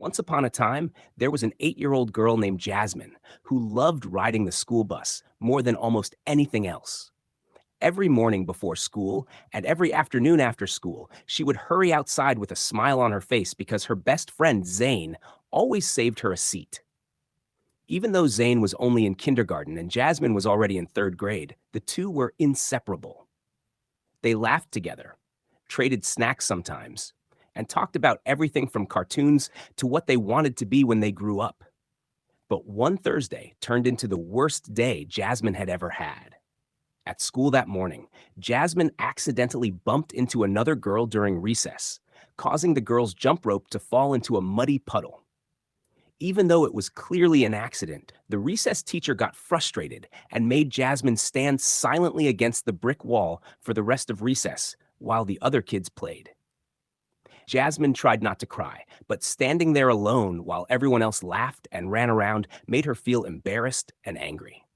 Once upon a time, there was an 8-year-old girl named Jasmine who loved riding the school bus more than almost anything else. Every morning before school and every afternoon after school, she would hurry outside with a smile on her face because her best friend, Zane, always saved her a seat. Even though Zane was only in kindergarten and Jasmine was already in third grade, the two were inseparable. They laughed together, traded snacks sometimes, and talked about everything from cartoons to what they wanted to be when they grew up. But one Thursday turned into the worst day Jasmine had ever had. At school that morning, Jasmine accidentally bumped into another girl during recess, causing the girl's jump rope to fall into a muddy puddle. Even though it was clearly an accident, the recess teacher got frustrated and made Jasmine stand silently against the brick wall for the rest of recess while the other kids played. Jasmine tried not to cry, but standing there alone while everyone else laughed and ran around made her feel embarrassed and angry.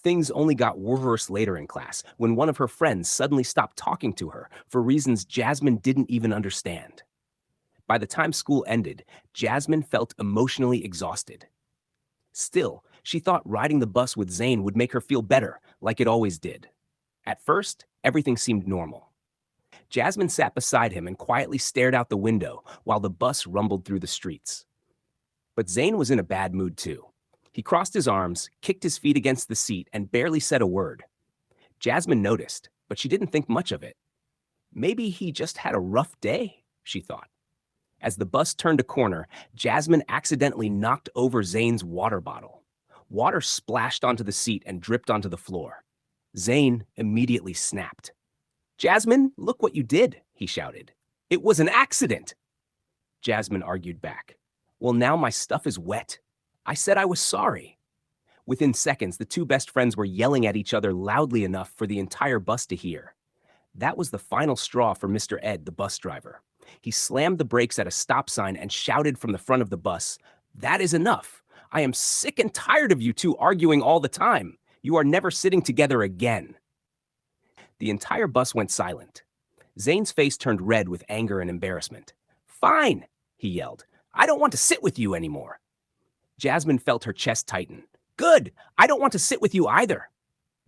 Things only got worse later in class when one of her friends suddenly stopped talking to her for reasons Jasmine didn't even understand. By the time school ended, Jasmine felt emotionally exhausted. Still, she thought riding the bus with Zane would make her feel better, like it always did. At first, everything seemed normal. Jasmine sat beside him and quietly stared out the window while the bus rumbled through the streets. But Zane was in a bad mood too. He crossed his arms, kicked his feet against the seat, and barely said a word. Jasmine noticed, but she didn't think much of it. Maybe he just had a rough day, she thought. As the bus turned a corner, Jasmine accidentally knocked over Zane's water bottle. Water splashed onto the seat and dripped onto the floor. Zane immediately snapped. "Jasmine, look what you did," he shouted. "It was an accident." Jasmine argued back. "Well, now my stuff is wet. I said I was sorry." Within seconds, the two best friends were yelling at each other loudly enough for the entire bus to hear. That was the final straw for Mr. Ed, the bus driver. He slammed the brakes at a stop sign and shouted from the front of the bus, "That is enough. I am sick and tired of you two arguing all the time. You are never sitting together again." The entire bus went silent. Zane's face turned red with anger and embarrassment. "Fine," he yelled. "I don't want to sit with you anymore." Jasmine felt her chest tighten. "Good. I don't want to sit with you either."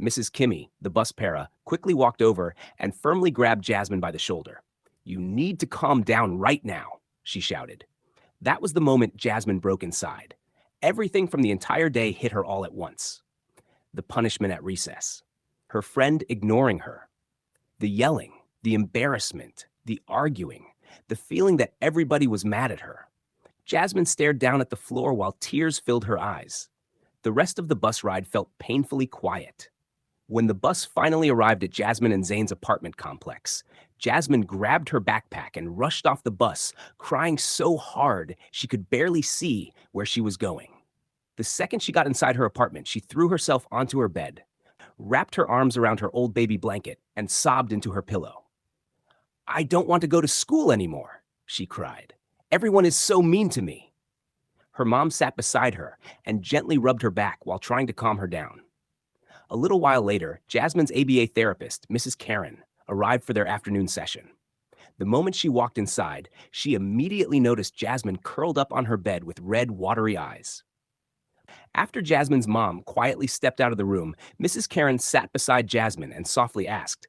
Mrs. Kimmy, the bus para, quickly walked over and firmly grabbed Jasmine by the shoulder. "You need to calm down right now," she shouted. That was the moment Jasmine broke inside. Everything from the entire day hit her all at once. The punishment at recess, her friend ignoring her, the yelling, the embarrassment, the arguing, the feeling that everybody was mad at her. Jasmine stared down at the floor while tears filled her eyes. The rest of the bus ride felt painfully quiet. When the bus finally arrived at Jasmine and Zane's apartment complex, Jasmine grabbed her backpack and rushed off the bus, crying so hard she could barely see where she was going. The second she got inside her apartment, she threw herself onto her bed, wrapped her arms around her old baby blanket, and sobbed into her pillow. "I don't want to go to school anymore," she cried. "Everyone is so mean to me." Her mom sat beside her and gently rubbed her back while trying to calm her down. A little while later, Jasmine's ABA therapist, Mrs. Karen, arrived for their afternoon session. The moment she walked inside, she immediately noticed Jasmine curled up on her bed with red, watery eyes. After Jasmine's mom quietly stepped out of the room, Mrs. Karen sat beside Jasmine and softly asked,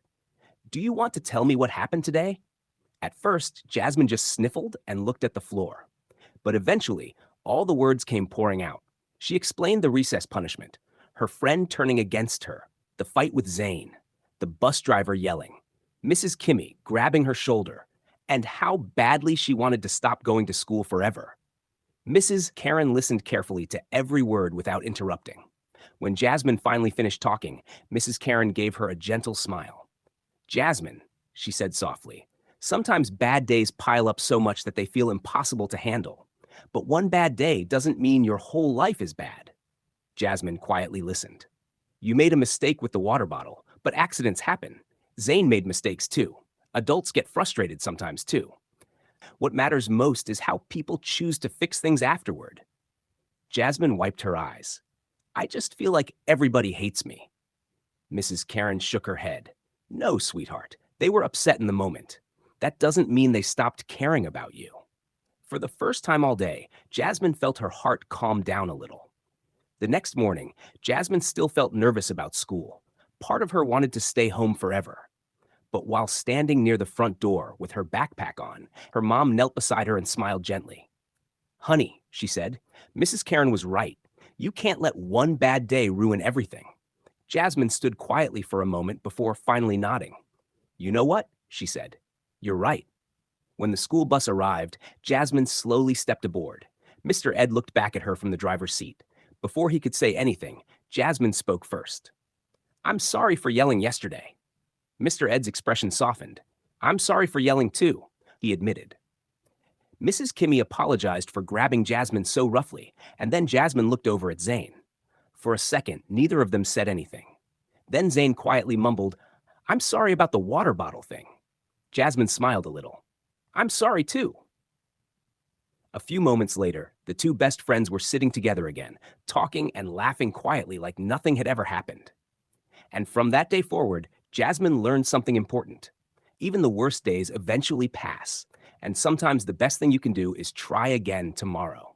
"Do you want to tell me what happened today?" At first, Jasmine just sniffled and looked at the floor. But eventually, all the words came pouring out. She explained the recess punishment, her friend turning against her, the fight with Zane, the bus driver yelling, Mrs. Kimmy grabbing her shoulder, and how badly she wanted to stop going to school forever. Mrs. Karen listened carefully to every word without interrupting. When Jasmine finally finished talking, Mrs. Karen gave her a gentle smile. "Jasmine," she said softly, "sometimes bad days pile up so much that they feel impossible to handle. But one bad day doesn't mean your whole life is bad." Jasmine quietly listened. "You made a mistake with the water bottle, but accidents happen. Zane made mistakes too. Adults get frustrated sometimes too. What matters most is how people choose to fix things afterward." Jasmine wiped her eyes. "I just feel like everybody hates me." Mrs. Karen shook her head. "No, sweetheart. They were upset in the moment. That doesn't mean they stopped caring about you." For the first time all day, Jasmine felt her heart calm down a little. The next morning, Jasmine still felt nervous about school. Part of her wanted to stay home forever. But while standing near the front door with her backpack on, her mom knelt beside her and smiled gently. "Honey," she said, "Mrs. Karen was right. You can't let one bad day ruin everything." Jasmine stood quietly for a moment before finally nodding. "You know what?" she said. "You're right." When the school bus arrived, Jasmine slowly stepped aboard. Mr. Ed looked back at her from the driver's seat. Before he could say anything, Jasmine spoke first. "I'm sorry for yelling yesterday." Mr. Ed's expression softened. "I'm sorry for yelling too," he admitted. Mrs. Kimmy apologized for grabbing Jasmine so roughly, and then Jasmine looked over at Zane. For a second, neither of them said anything. Then Zane quietly mumbled, "I'm sorry about the water bottle thing." Jasmine smiled a little. "I'm sorry too." A few moments later, the two best friends were sitting together again, talking and laughing quietly like nothing had ever happened. And from that day forward, Jasmine learned something important. Even the worst days eventually pass, and sometimes the best thing you can do is try again tomorrow.